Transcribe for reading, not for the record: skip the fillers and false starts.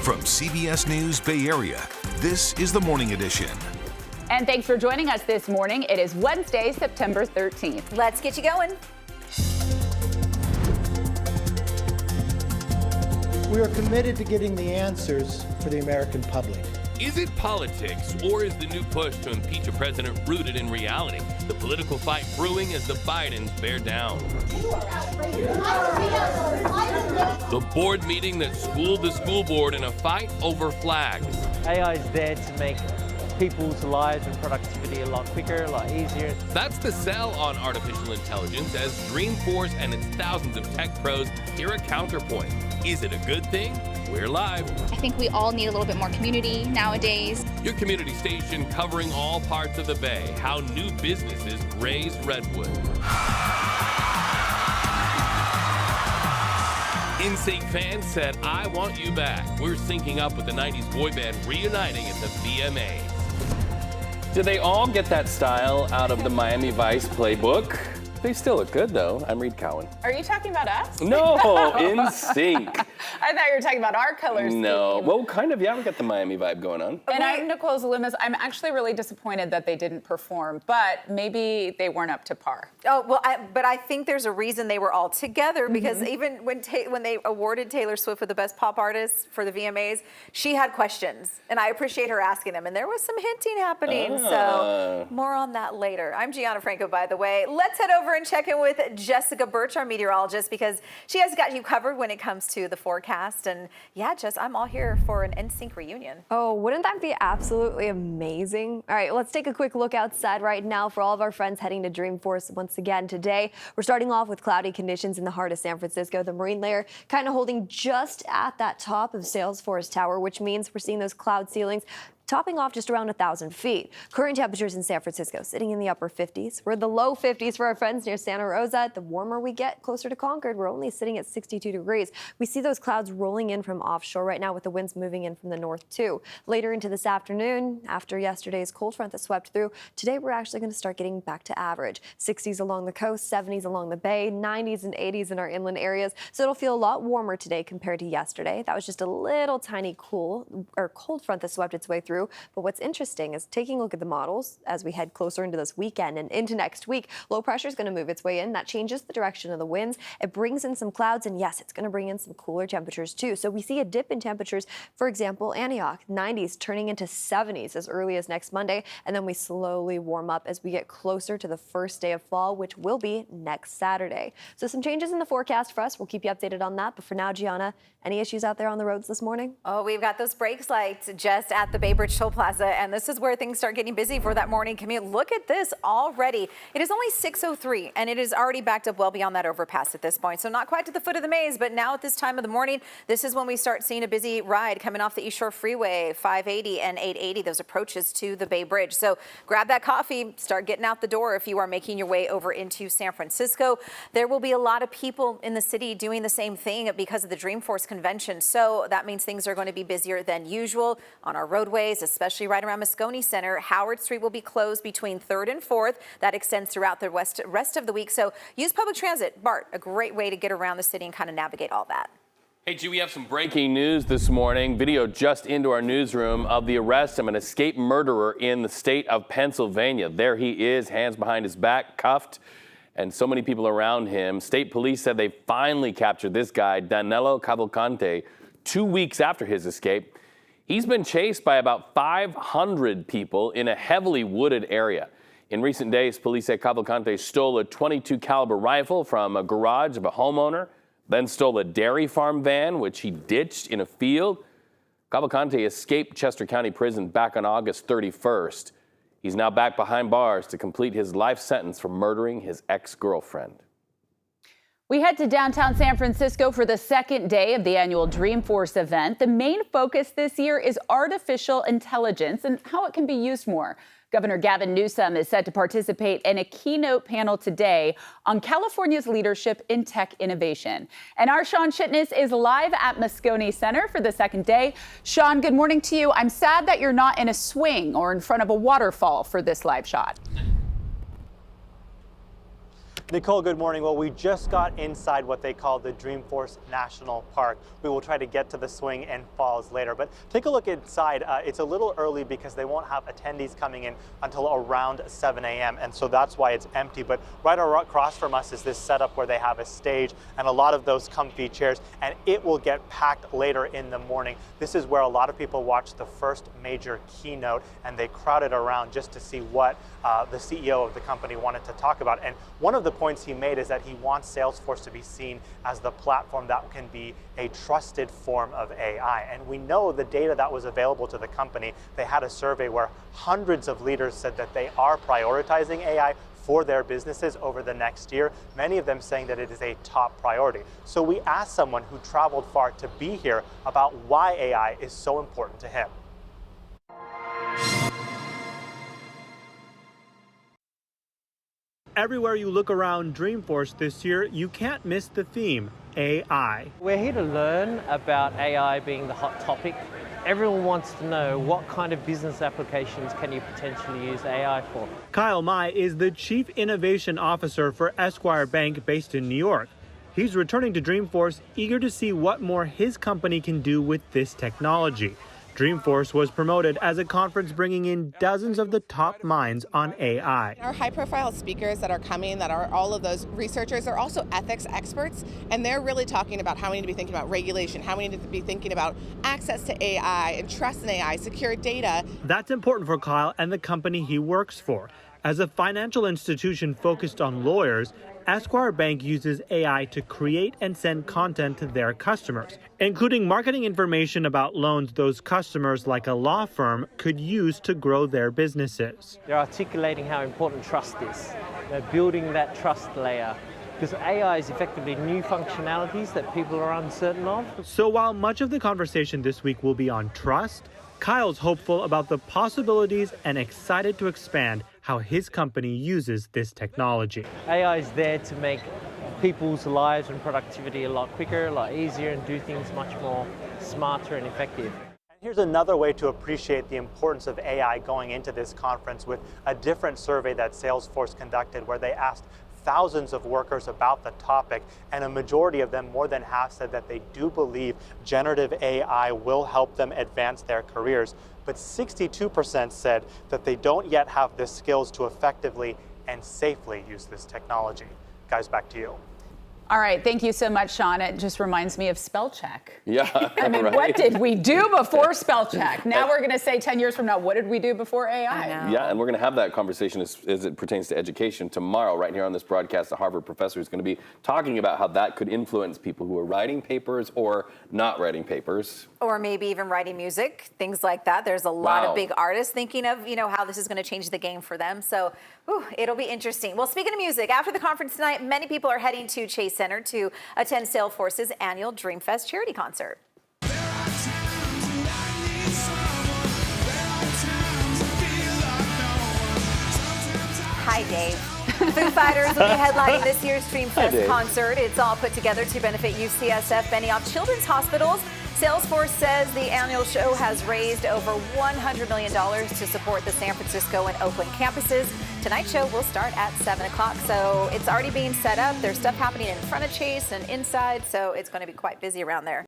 From CBS News Bay Area, this is the Morning Edition. And thanks for joining us this morning. It is Wednesday, September 13th. Let's get you going. We are committed to getting the answers for the American public. Is it politics, or is the new push to impeach a president rooted in reality? The political fight brewing as the Bidens bear down. The board meeting that schooled the school board in a fight over flags. AI is there to make people's lives and productivity a lot quicker, a lot easier. That's the sell on artificial intelligence as Dreamforce and its thousands of tech pros hear a counterpoint. Is it a good thing? We're live. I think we all need a little bit more community nowadays. Your community station covering all parts of the Bay. How new businesses raise redwood. NSYNC fans said, "I want you back." We're syncing up with the 90s boy band reuniting at the VMAs. Did they all get that style out of the Miami Vice playbook? They still look good, though. I'm Reed Cowan. Are you talking about us? No, NSYNC. I thought you were talking about our colors. No, well, kind of, yeah, we got the Miami vibe going on. And I'm Nicole Zalimas. I'm actually really disappointed that they didn't perform, but maybe they weren't up to par. Oh, well, but I think there's a reason they were all together, because even when they awarded Taylor Swift with the Best Pop Artist for the VMAs, she had questions, and I appreciate her asking them, and there was some hinting happening, so more on that later. I'm Gianna Franco, by the way. Let's head over and check in with Jessica Birch, our meteorologist, because she has got you covered when it comes to the forecast. And yeah, Jess, I'm all here for an NSYNC reunion. Oh, wouldn't that be absolutely amazing? All right, let's take a quick look outside right now for all of our friends heading to Dreamforce once again today. We're starting off with cloudy conditions in the heart of San Francisco. The marine layer kind of holding just at that top of Salesforce Tower, which means we're seeing those cloud ceilings topping off just around 1,000 feet. Current temperatures in San Francisco sitting in the upper 50s. We're in the low 50s for our friends near Santa Rosa. The warmer we get closer to Concord, we're only sitting at 62 degrees. We see those clouds rolling in from offshore right now with the winds moving in from the north too. Later into this afternoon, after yesterday's cold front that swept through, today we're actually going to start getting back to average. 60s along the coast, 70s along the bay, 90s and 80s in our inland areas. So it'll feel a lot warmer today compared to yesterday. That was just a little tiny cold front that swept its way through. But what's interesting is taking a look at the models as we head closer into this weekend and into next week. Low pressure is going to move its way in. That changes the direction of the winds. It brings in some clouds, and yes, it's going to bring in some cooler temperatures too. So we see a dip in temperatures. For example, Antioch, 90s turning into 70s as early as next Monday, and then we slowly warm up as we get closer to the first day of fall, which will be next Saturday. So some changes in the forecast for us. We'll keep you updated on that. But for now, Gianna, any issues out there on the roads this morning? Oh, we've got those brakes lights just at the Bay Bridge Toll Plaza, and this is where things start getting busy for that morning commute. Look at this already. It is only 6:03, and it is already backed up well beyond that overpass at this point. So not quite to the foot of the maze, but now at this time of the morning, this is when we start seeing a busy ride coming off the East Shore Freeway, 580 and 880, those approaches to the Bay Bridge. So grab that coffee, start getting out the door if you are making your way over into San Francisco. There will be a lot of people in the city doing the same thing because of the Dreamforce convention. So that means things are going to be busier than usual on our roadways, especially right around Moscone Center. Howard Street will be closed between 3rd and 4th. That extends throughout the rest of the week. So use public transit. Bart, a great way to get around the city and kind of navigate all that. Hey, G, we have some breaking news this morning. Video just into our newsroom of the arrest of an escaped murderer in the state of Pennsylvania. There he is, hands behind his back, cuffed, and so many people around him. State police said they finally captured this guy, Danilo Cavalcante, 2 weeks after his escape. He's been chased by about 500 people in a heavily wooded area. In recent days, police say Cavalcante stole a .22 caliber rifle from a garage of a homeowner, then stole a dairy farm van, which he ditched in a field. Cavalcante escaped Chester County Prison back on August 31st. He's now back behind bars to complete his life sentence for murdering his ex-girlfriend. We head to downtown San Francisco for the second day of the annual Dreamforce event. The main focus this year is artificial intelligence and how it can be used more. Governor Gavin Newsom is set to participate in a keynote panel today on California's leadership in tech innovation. And our Sean Shitness is live at Moscone Center for the second day. Sean, good morning to you. I'm sad that you're not in a swing or in front of a waterfall for this live shot. Nicole, good morning. Well, we just got inside what they call the Dreamforce National Park. We will try to get to the swing and falls later, but take a look inside. It's a little early because they won't have attendees coming in until around 7 a.m. and so that's why it's empty. But right across from us is this setup where they have a stage and a lot of those comfy chairs, and it will get packed later in the morning. This is where a lot of people watch the first major keynote, and they crowded around just to see what the CEO of the company wanted to talk about. And one of the points he made is that he wants Salesforce to be seen as the platform that can be a trusted form of AI. And we know the data that was available to the company. They had a survey where hundreds of leaders said that they are prioritizing AI for their businesses over the next year, many of them saying that it is a top priority. So we asked someone who traveled far to be here about why AI is so important to him. Everywhere you look around Dreamforce this year, you can't miss the theme, AI. We're here to learn about AI being the hot topic. Everyone wants to know what kind of business applications can you potentially use AI for. Kyle Mai is the Chief Innovation Officer for Esquire Bank based in New York. He's returning to Dreamforce, eager to see what more his company can do with this technology. Dreamforce was promoted as a conference bringing in dozens of the top minds on AI. Our high-profile speakers that are coming, that are all of those researchers, are also ethics experts, and they're really talking about how we need to be thinking about regulation, how we need to be thinking about access to AI and trust in AI, secure data. That's important for Kyle and the company he works for. As a financial institution focused on lawyers, Esquire Bank uses AI to create and send content to their customers, including marketing information about loans those customers, like a law firm, could use to grow their businesses. They're articulating how important trust is. They're building that trust layer, because AI is effectively new functionalities that people are uncertain of. So while much of the conversation this week will be on trust, Kyle's hopeful about the possibilities and excited to expand how his company uses this technology. AI is there to make people's lives and productivity a lot quicker, a lot easier, and do things much more smarter and effective. Here's another way to appreciate the importance of AI going into this conference with a different survey that Salesforce conducted where they asked thousands of workers about the topic, and a majority of them, more than half, said that they do believe generative AI will help them advance their careers. But 62% said that they don't yet have the skills to effectively and safely use this technology. Guys, back to you. All right, thank you so much, Sean. It just reminds me of spell check. Yeah, I mean, right? What did we do before spell check? Now we're going to say 10 years from now, what did we do before AI? Yeah, and we're going to have that conversation as it pertains to education tomorrow, right here on this broadcast. A Harvard professor is going to be talking about how that could influence people who are writing papers or not writing papers. Or maybe even writing music, things like that. There's a lot of big artists thinking of, how this is going to change the game for them. So it'll be interesting. Well, speaking of music, after the conference tonight, many people are heading to Chase Center to attend Salesforce's annual Dreamfest charity concert. Hi, Dave. Foo Fighters will be headlining this year's Dreamfest concert. It's all put together to benefit UCSF Benioff Children's Hospitals. Salesforce says the annual show has raised over $100 million to support the San Francisco and Oakland campuses. Tonight's show will start at 7 o'clock, so it's already being set up. There's stuff happening in front of Chase and inside, so it's going to be quite busy around there.